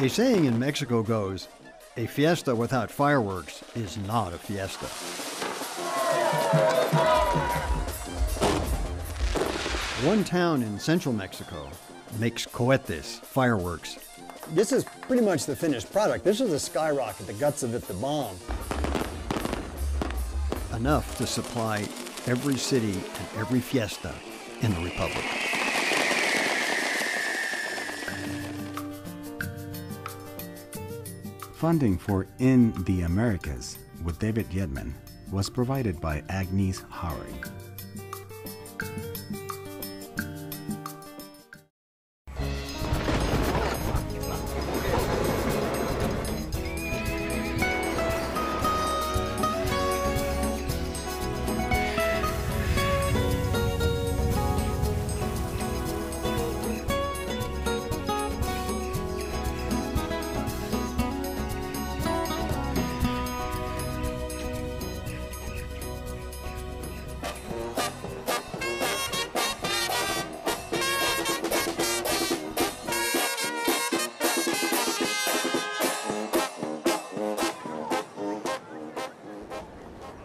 A saying in Mexico goes, a fiesta without fireworks is not a fiesta. One town in central Mexico makes cohetes, fireworks. This is pretty much the finished product. This is the skyrocket, the guts of it, the bomb. Enough to supply every city and every fiesta in the Republic. Funding for In the Americas with David Yedman was provided by Agnes Howard.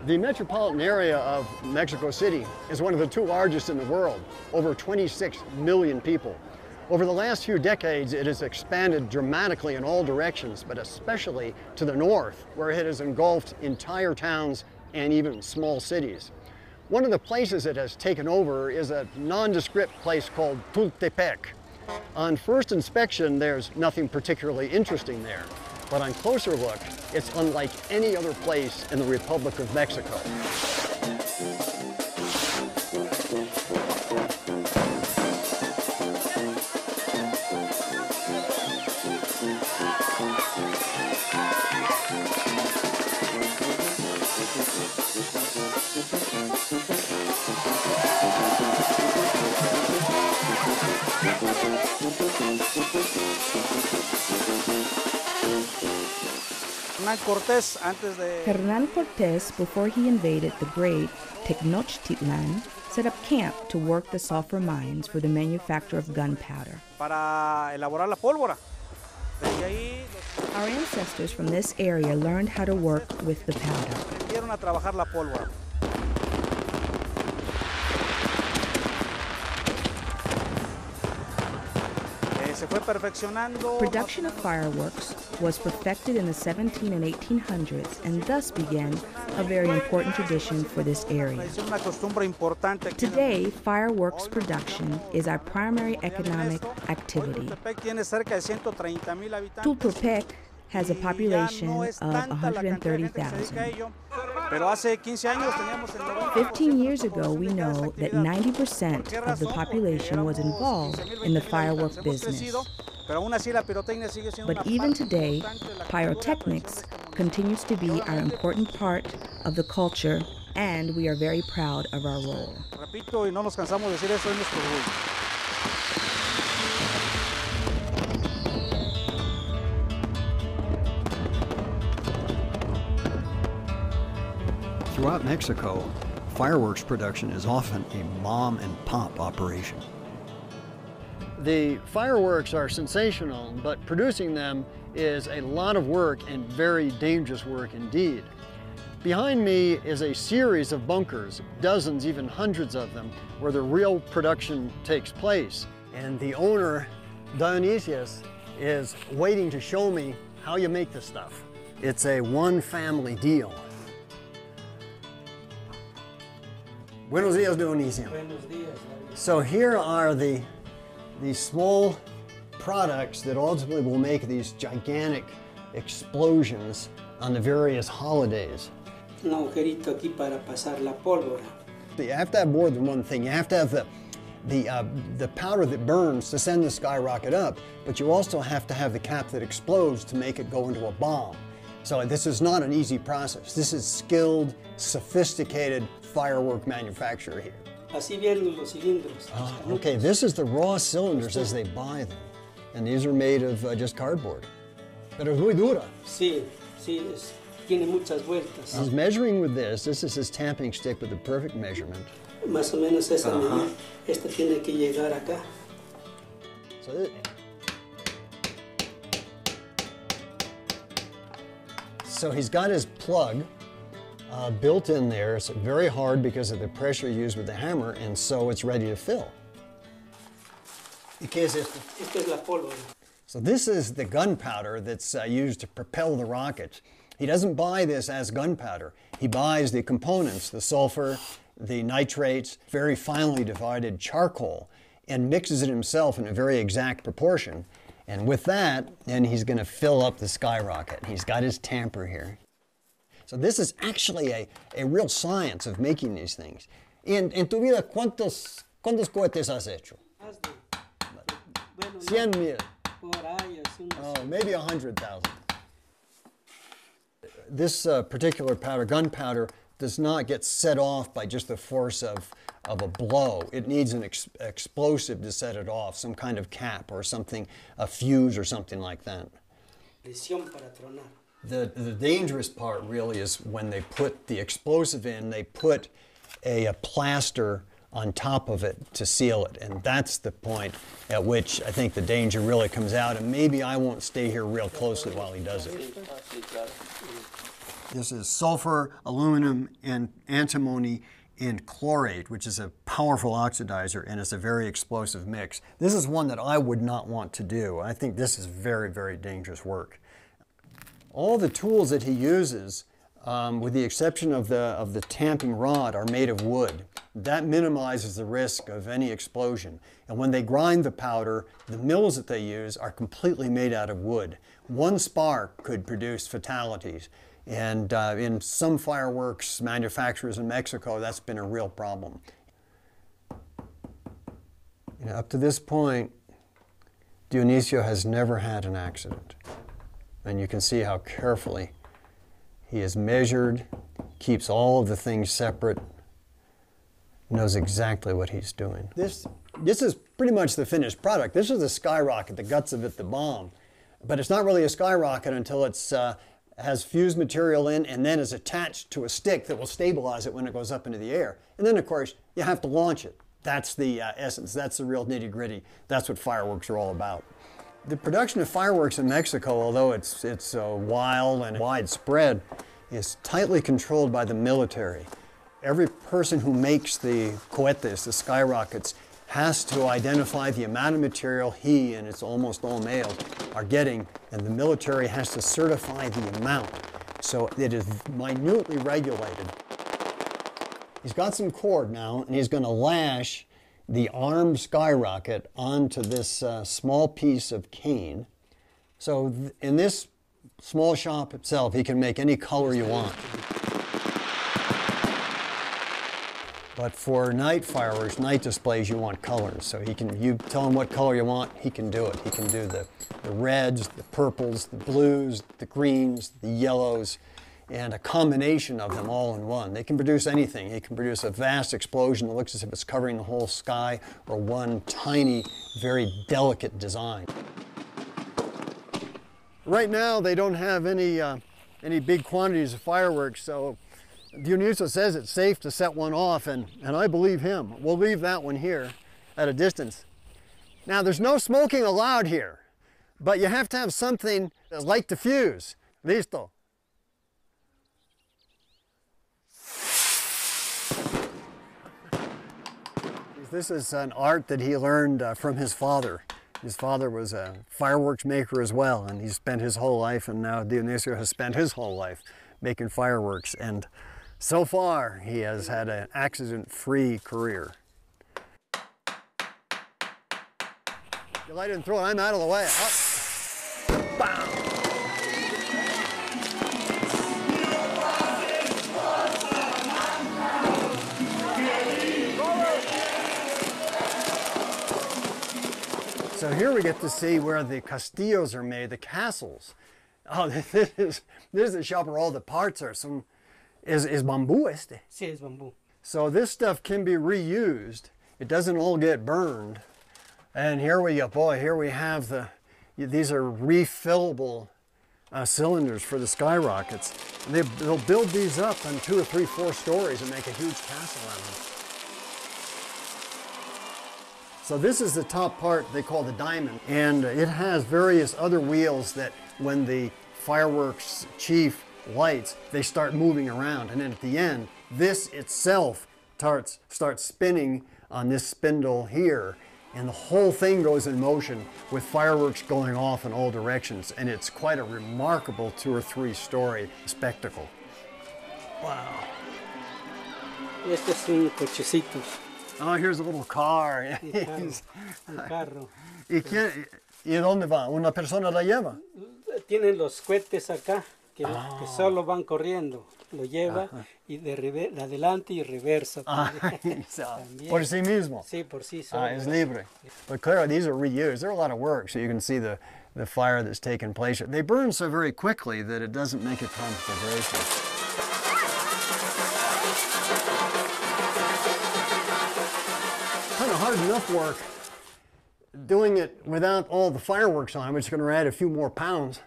The metropolitan area of Mexico City is one of the 2 largest in the world, over 26 million people. Over the last few decades, it has expanded dramatically in all directions, but especially to the north, where it has engulfed entire towns and even small cities. One of the places it has taken over is a nondescript place called Tultepec. On first inspection, there's nothing particularly interesting there. But on closer look, it's unlike any other place in the Republic of Mexico. Hernán Cortés, before he invaded the great Tenochtitlan, set up camp to work the sulfur mines for the manufacture of gunpowder. Our ancestors from this area learned how to work with the powder. Production of fireworks was perfected in the 1700s and 1800s and thus began a very important tradition for this area. Today, fireworks production is our primary economic activity. Tultepec has a population of 130,000. 15 years ago, we know that 90% of the population was involved in the firework business. But even today, pyrotechnics continues to be our important part of the culture, and we are very proud of our role. Throughout Mexico, fireworks production is often a mom and pop operation. The fireworks are sensational, but producing them is a lot of work and very dangerous work indeed. Behind me is a series of bunkers, dozens, even hundreds of them, where the real production takes place. And the owner, Dionysius, is waiting to show me how you make this stuff. It's a one-family deal. Buenos días, Dionisio. Buenos días. So here are the small products that ultimately will make these gigantic explosions on the various holidays. Un agujerito aquí para pasar la pólvora. You have to have more than one thing. You have to have the powder that burns to send the skyrocket up, but you also have to have the cap that explodes to make it go into a bomb. So this is not an easy process. This is skilled, sophisticated firework manufacture here. Así vienen los cilindros. Okay, this is the raw cylinders as they buy them. And these are made of just cardboard. Pero es muy dura. Sí, tiene muchas vueltas. He's measuring with this. This is his tamping stick with the perfect measurement. Más o menos esa medida. Esta tiene que llegar acá. So So he's got his plug built in there. It's very hard because of the pressure used with the hammer, and so it's ready to fill. ¿Y qué es esto? Esto es la pólvora. So this is the gunpowder that's used to propel the rockets. He doesn't buy this as gunpowder. He buys the components, the sulfur, the nitrates, very finely divided charcoal, and mixes it himself in a very exact proportion. And with that, then he's going to fill up the skyrocket. He's got his tamper here. So this is actually a real science of making these things. En tu vida, ¿cuántos cohetes has hecho? Más de, bueno, 100,000. por ahí, así unos- Oh, maybe 100,000. This particular powder, gunpowder, does not get set off by just the force of a blow. It needs an explosive to set it off, some kind of cap or something, a fuse or something like that. presión para tronar. The dangerous part really is when they put the explosive in, they put a plaster on top of it to seal it. And that's the point at which I think the danger really comes out. And maybe I won't stay here real closely while he does it. This is sulfur, aluminum, and antimony and chlorate, which is a powerful oxidizer, and it's a very explosive mix. This is one that I would not want to do. I think this is very, very dangerous work. All the tools that he uses, with the exception of the tamping rod, are made of wood. That minimizes the risk of any explosion. And when they grind the powder, the mills that they use are completely made out of wood. One spark could produce fatalities. And in some fireworks manufacturers in Mexico, that's been a real problem. You know, up to this point, Dionisio has never had an accident. And you can see how carefully he is measured, keeps all of the things separate, knows exactly what he's doing. This is pretty much the finished product. This is the skyrocket, the guts of it, the bomb. But it's not really a skyrocket until it's has fused material in and then is attached to a stick that will stabilize it when it goes up into the air. And then, of course, you have to launch it. That's the essence. That's the real nitty-gritty. That's what fireworks are all about. The production of fireworks in Mexico, although it's wild and widespread, is tightly controlled by the military. Every person who makes the cohetes, the skyrockets, has to identify the amount of material he, and it's almost all male, are getting, and the military has to certify the amount. So it is minutely regulated. He's got some cord now, and he's going to lash the armed skyrocket onto this small piece of cane. So in this small shop itself, he can make any color you want. But for night fireworks, night displays, you want colors. So you tell him what color you want, he can do it. He can do the reds, the purples, the blues, the greens, the yellows, and a combination of them all in one. They can produce anything. He can produce a vast explosion that looks as if it's covering the whole sky, or one tiny, very delicate design. Right now, they don't have any big quantities of fireworks, so Dionisio says it's safe to set one off, and I believe him. We'll leave that one here at a distance. Now, there's no smoking allowed here, but you have to have something that's light to fuse. Listo. This is an art that he learned from his father. His father was a fireworks maker as well, and he spent his whole life, and now Dionisio has spent his whole life making fireworks. And so far, he has had an accident-free career. You light it and throw it, I'm out of the way. Up. Bam! So here we get to see where the castillos are made, the castles. Oh, this is the shop where all the parts are. Is bamboo este? Sí, es bambú. So this stuff can be reused. It doesn't all get burned. And here we go, boy, here we have these are refillable cylinders for the skyrockets. They'll build these up on 2 or 3, 4 stories and make a huge castle out of them. So this is the top part they call the diamond, and it has various other wheels that when the fireworks chief lights, they start moving around. And then at the end, this itself starts spinning on this spindle here. And the whole thing goes in motion with fireworks going off in all directions. And it's quite a remarkable 2 or 3 story spectacle. Wow. Este es un cochecito. Oh, here's a little car. Un carro. ¿Y dónde va? ¿Una persona la lleva? Tienen los cohetes acá que solo van corriendo. Lo lleva y de adelante y reversa. Por sí mismo. Sí, por sí solo. Es libre. But clearly these are reused. They're a lot of work, so you can see the fire that's taken place. They burn so very quickly that it doesn't make a conflagration. Kind of hard enough work doing it without all the fireworks on, which is going to add a few more pounds.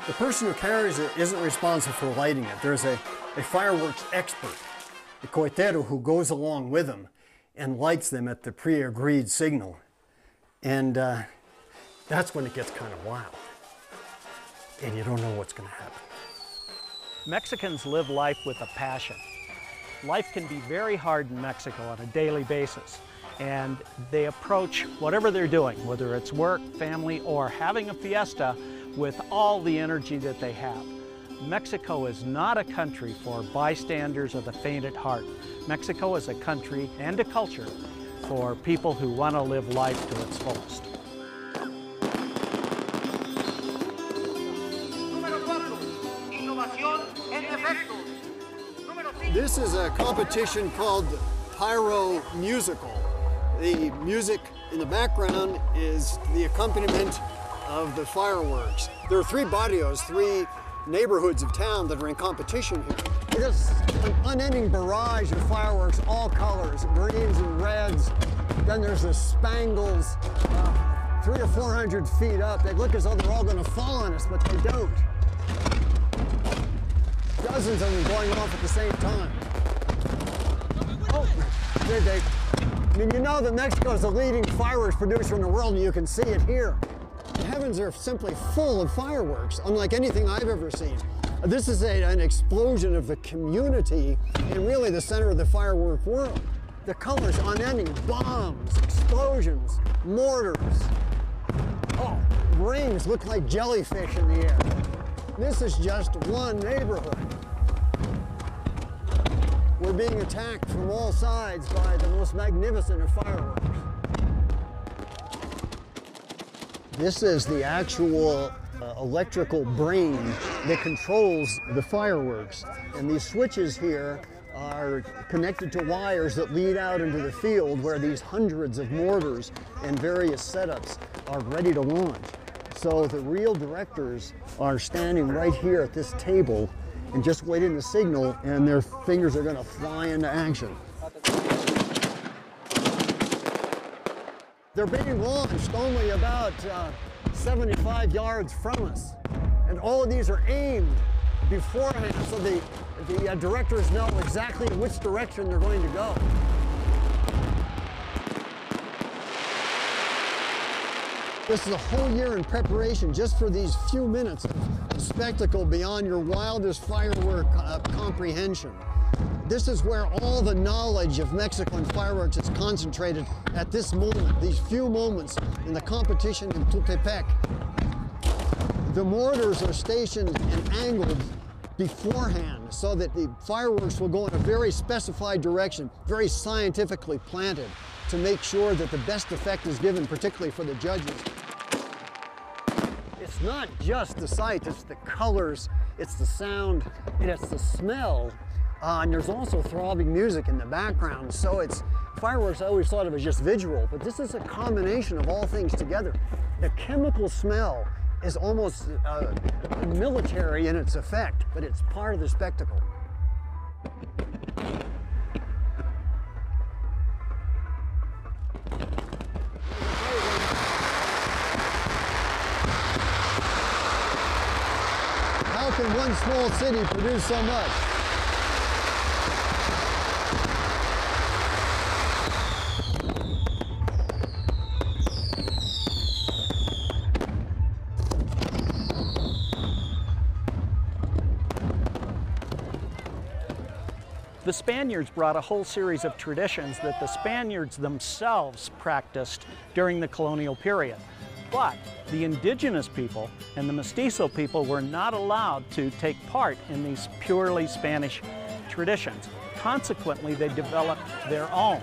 The person who carries it isn't responsible for lighting it. There's a fireworks expert, a cohetero, who goes along with them and lights them at the pre-agreed signal. And that's when it gets kind of wild. And you don't know what's going to happen. Mexicans live life with a passion. Life can be very hard in Mexico on a daily basis. And they approach whatever they're doing, whether it's work, family, or having a fiesta, with all the energy that they have. Mexico is not a country for bystanders or the faint at heart. Mexico is a country and a culture for people who want to live life to its fullest. This is a competition called Pyro Musical. The music in the background is the accompaniment of the fireworks. There are 3 barrios, 3 neighborhoods of town that are in competition here. There's an unending barrage of fireworks, all colors, greens and reds. Then there's the spangles, 300 or 400 feet up. They look as though they're all going to fall on us, but they don't. Dozens of them going off at the same time. Oh, there they. I mean, you know that Mexico is the leading fireworks producer in the world, and you can see it here. The heavens are simply full of fireworks, unlike anything I've ever seen. This is an explosion of the community and really the center of the firework world. The colors unending, bombs, explosions, mortars. Oh, rings look like jellyfish in the air. This is just one neighborhood. We're being attacked from all sides by the most magnificent of fireworks. This is the actual electrical brain that controls the fireworks. And these switches here are connected to wires that lead out into the field where these hundreds of mortars and various setups are ready to launch. So the real directors are standing right here at this table and just waiting to signal, and their fingers are going to fly into action. They're being launched only about 75 yards from us. And all of these are aimed beforehand, so the directors know exactly in which direction they're going to go. This is a whole year in preparation just for these few minutes of spectacle beyond your wildest firework comprehension. This is where all the knowledge of Mexican fireworks is concentrated at this moment, these few moments in the competition in Tultepec. The mortars are stationed and angled beforehand so that the fireworks will go in a very specified direction, very scientifically planted, to make sure that the best effect is given, particularly for the judges. It's not just the sight, it's the colors, it's the sound, and it's the smell. And there's also throbbing music in the background. So it's fireworks I always thought of as just visual, but this is a combination of all things together. The chemical smell is almost military in its effect, but it's part of the spectacle. How can one small city produce so much? The Spaniards brought a whole series of traditions that the Spaniards themselves practiced during the colonial period. But the indigenous people and the mestizo people were not allowed to take part in these purely Spanish traditions. Consequently, they developed their own.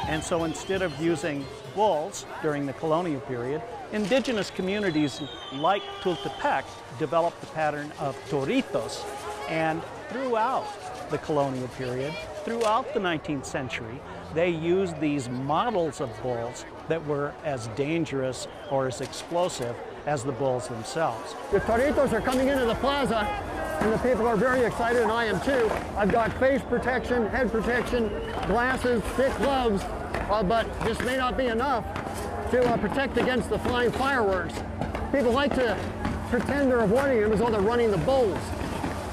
And so instead of using bulls during the colonial period, indigenous communities like Tultepec developed the pattern of toritos. And throughout the colonial period, throughout the 19th century, they used these models of bulls that were as dangerous or as explosive as the bulls themselves. The toritos are coming into the plaza, and the people are very excited, and I am too. I've got face protection, head protection, glasses, thick gloves, but this may not be enough to protect against the flying fireworks. People like to pretend they're avoiding them as though they're running the bulls.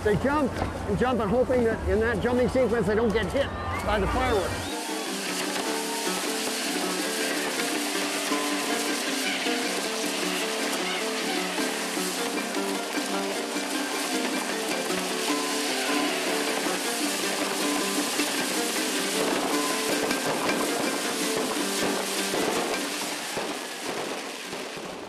They jump and hoping that in that jumping sequence they don't get hit by the fireworks.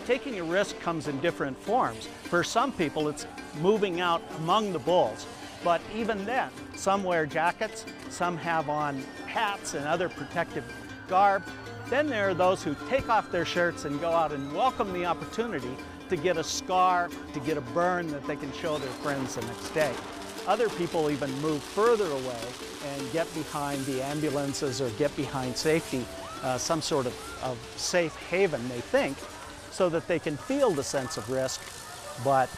Taking a risk comes in different forms. For some people, it's moving out among the bulls. But even then, some wear jackets, some have on hats and other protective garb. Then there are those who take off their shirts and go out and welcome the opportunity to get a scar, to get a burn that they can show their friends the next day. Other people even move further away and get behind the ambulances or get behind safety, some sort of safe haven, they think, so that they can feel the sense of risk. But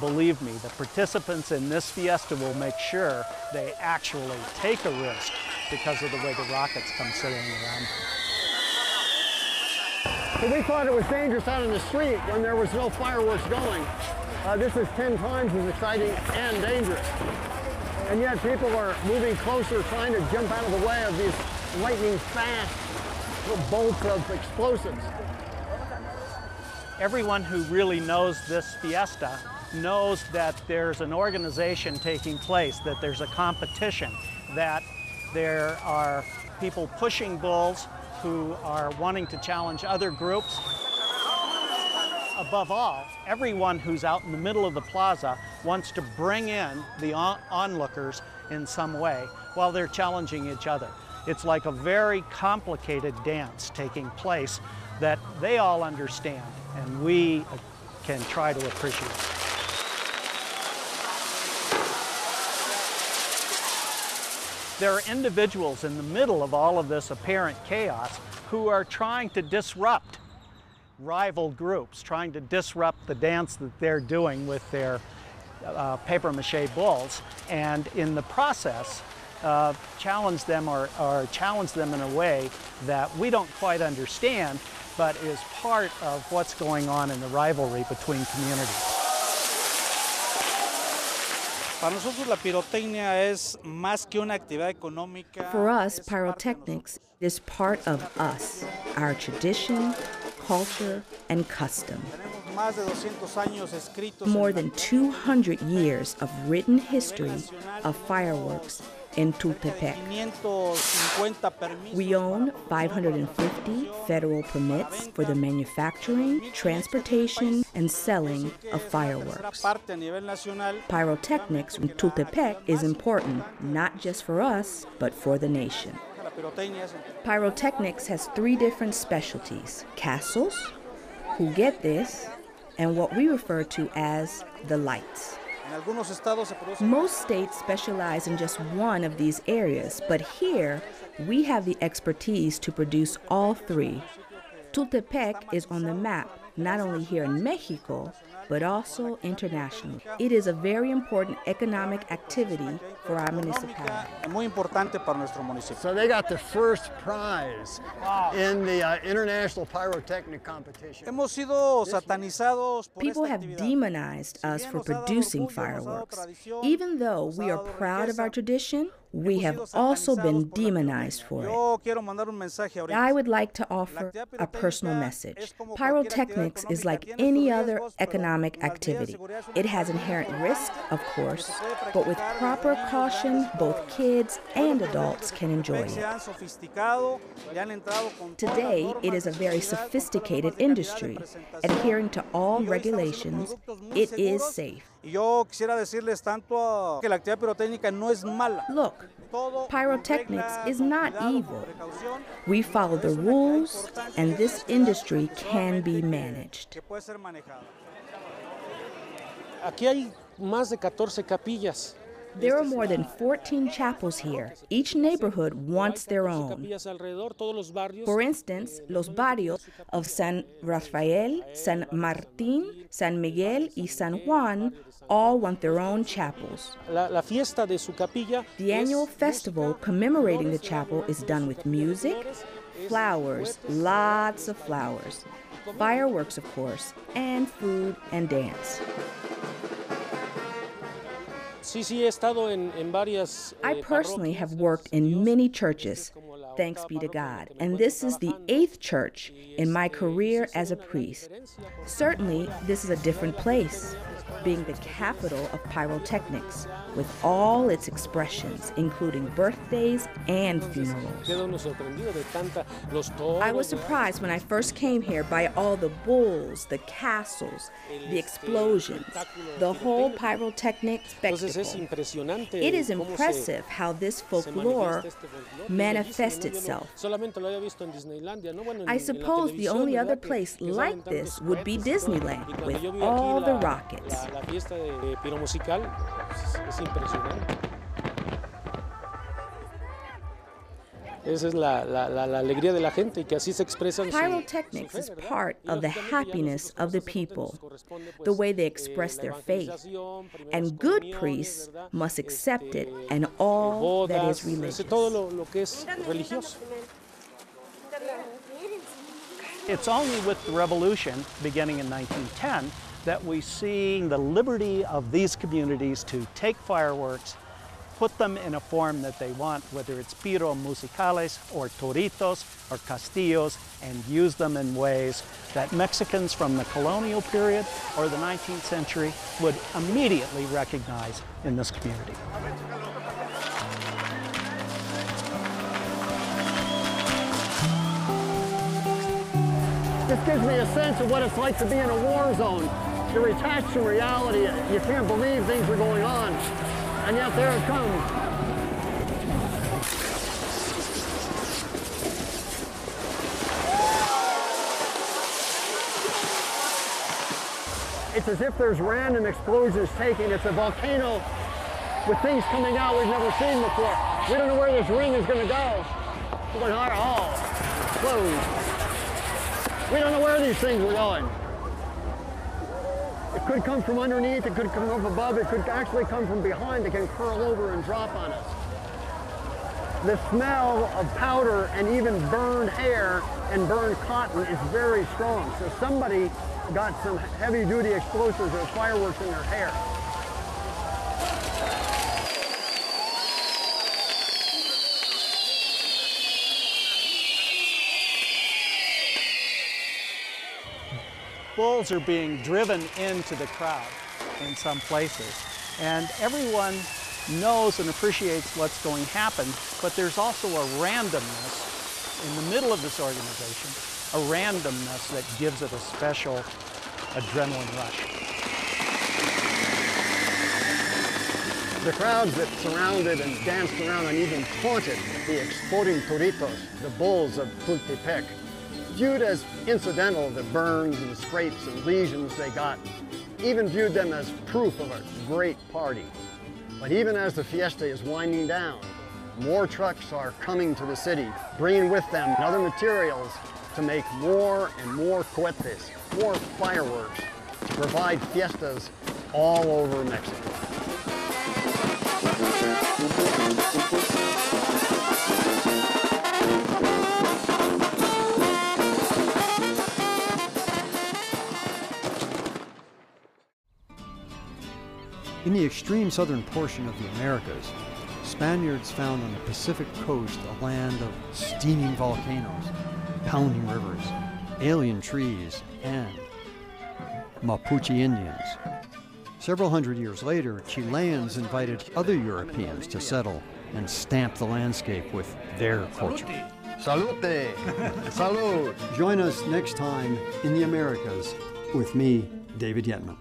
believe me, the participants in this fiesta will make sure they actually take a risk because of the way the rockets come sailing around them. So we thought it was dangerous out in the street when there was no fireworks going. This is 10 times as exciting and dangerous. And yet people are moving closer, trying to jump out of the way of these lightning fast bolts of explosives. Everyone who really knows this fiesta knows that there's an organization taking place, that there's a competition, that there are people pushing bulls who are wanting to challenge other groups. Above all, everyone who's out in the middle of the plaza wants to bring in the onlookers in some way while they're challenging each other. It's like a very complicated dance taking place that they all understand and we can try to appreciate. There are individuals in the middle of all of this apparent chaos who are trying to disrupt rival groups, trying to disrupt the dance that they're doing with their papier-mâché bulls, and in the process challenge them or challenge them in a way that we don't quite understand, but is part of what's going on in the rivalry between communities. For us, pyrotechnics is part of us, our tradition, culture, and custom. More than 200 years of written history of fireworks in Tultepec. We own 550 federal permits for the manufacturing, transportation, and selling of fireworks. Pyrotechnics in Tultepec is important, not just for us, but for the nation. Pyrotechnics has 3 different specialties: castles, juguetes, and what we refer to as the lights. Most states specialize in just one of these areas, but here we have the expertise to produce all 3. Tultepec is on the map, not only here in Mexico, but also internationally. It is a very important economic activity for our municipality. So they got the first prize in the International Pyrotechnic Competition. People have demonized us for producing fireworks. Even though we are proud of our tradition, We have also been demonized for it. I would like to offer a personal message. Pyrotechnics is like any other economic activity. It has inherent risk, of course, but with proper caution, both kids and adults can enjoy it. Today, it is a very sophisticated industry. Adhering to all regulations, it is safe. Look, pyrotechnics is not evil. We follow the rules, and this industry can be managed. There are more than 14 chapels here. Each neighborhood wants their own. For instance, los barrios of San Rafael, San Martín, San Miguel, y San Juan all want their own chapels. The annual festival commemorating the chapel is done with music, flowers, lots of flowers, fireworks, of course, and food and dance. I personally have worked in many churches, thanks be to God, and this is the 8th church in my career as a priest. Certainly, this is a different place, being the capital of pyrotechnics, with all its expressions, including birthdays and funerals. I was surprised when I first came here by all the bulls, the castles, the explosions, the whole pyrotechnic spectacle. It is impressive how this folklore manifests itself. I suppose the only other place like this would be Disneyland, with all the rockets. Pyrotechnics is part of the happiness of the people, the way they express their faith. And good priests must accept it and all that is religious. It's only with the revolution, beginning in 1910, that we see the liberty of these communities to take fireworks, put them in a form that they want, whether it's piro musicales or toritos or castillos, and use them in ways that Mexicans from the colonial period or the 19th century would immediately recognize in this community. This gives me a sense of what it's like to be in a war zone. You're attached to reality. You can't believe things are going on. And yet there it comes. It's as if there's random explosions taking. It's a volcano with things coming out we've never seen before. We don't know where this ring is going to go. We're going higher. Oh, closed. We don't know where these things are going. It could come from underneath, it could come from above, it could actually come from behind. It can curl over and drop on us. The smell of powder and even burned hair and burned cotton is very strong. So somebody got some heavy-duty explosives or fireworks in their hair. Bulls are being driven into the crowd in some places, and everyone knows and appreciates what's going to happen, but there's also a randomness in the middle of this organization, a randomness that gives it a special adrenaline rush. The crowds that surrounded and danced around and even taunted the exploding toritos, the bulls of Tultepec, viewed as incidental the burns and scrapes and lesions they got, even viewed them as proof of a great party. But even as the fiesta is winding down, more trucks are coming to the city, bringing with them other materials to make more and more cohetes, more fireworks, to provide fiestas all over Mexico. In the extreme southern portion of the Americas, Spaniards found on the Pacific coast a land of steaming volcanoes, pounding rivers, alien trees, and Mapuche Indians. Several hundred years later, Chileans invited other Europeans to settle and stamp the landscape with their culture. Salute! Salud! Join us next time in the Americas with me, David Yetman.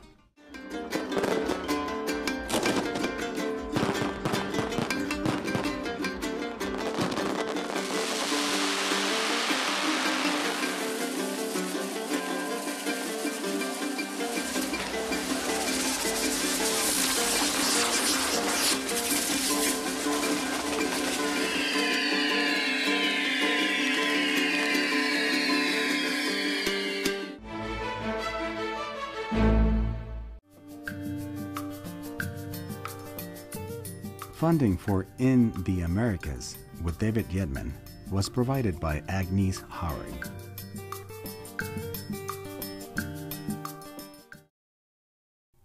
Funding for In the Americas with David Yetman was provided by Agnes Howard.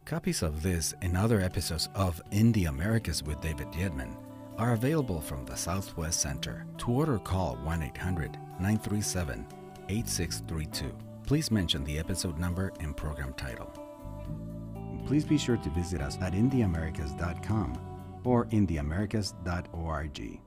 Copies of this and other episodes of In the Americas with David Yetman are available from the Southwest Center. To order, call 1-800-937-8632. Please mention the episode number and program title. Please be sure to visit us at intheamericas.com or intheamericas.org.